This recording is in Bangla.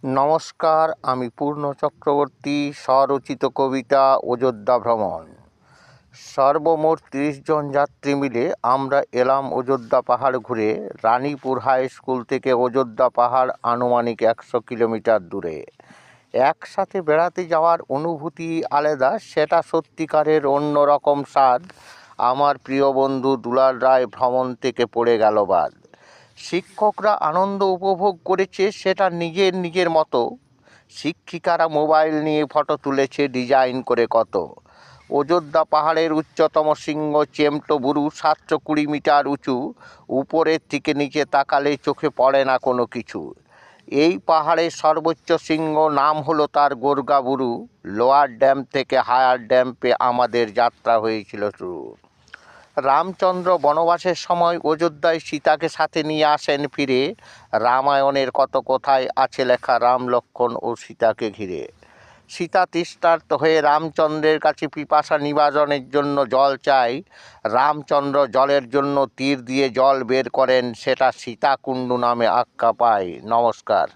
নমস্কার, আমি পূর্ণ চক্রবর্তী। স্বরচিত কবিতা অযোধ্যা ভ্রমণ। সর্বমোট ৩০ জন যাত্রী মিলে আমরা এলাম অযোধ্যা পাহাড় ঘুরে। রানীপুর হাই স্কুল থেকে অযোধ্যা পাহাড় আনুমানিক ১০০ কিলোমিটার দূরে। একসাথে বেড়াতে যাওয়ার অনুভূতি আলাদা, সেটা সত্যিকারের অন্যরকম স্বাদ। আমার প্রিয় বন্ধু দুলাল রায় ভ্রমণ থেকে পড়ে গেল বাদ। শিক্ষকরা আনন্দ উপভোগ করেছে সেটা নিজের মতো। শিক্ষিকারা মোবাইল নিয়ে ফটো তুলেছে ডিজাইন করে কত। অযোধ্যা পাহাড়ের উচ্চতম শৃঙ্গ চেমটো-বুরু ৭২০ মিটার উঁচু। উপরের থেকে নিচে তাকালে চোখে পড়ে না কোনো কিছু। এই পাহাড়ের সর্বোচ্চ শৃঙ্গ, নাম হলো তার গোর্গা-বুরু। লোয়ার ড্যাম থেকে হায়ার ড্যামে আমাদের যাত্রা হয়েছিল শুরু। রামচন্দ্র বনবাসের সময় অযোধ্যায় সীতাকে সাথে নিয়ে আসেন ফিরে। রামায়ণের কত কথায় আছে লেখা রাম, লক্ষ্মণ ও সীতাকে ঘিরে। সীতা তৃষ্ণার্ত হয়ে রামচন্দ্রের কাছে পিপাসা নিবারণের জন্য জল চায়। রামচন্দ্র জলের জন্য তীর দিয়ে জল বের করেন, সেটা সীতাকুণ্ড নামে আখ্যা পায়। নমস্কার।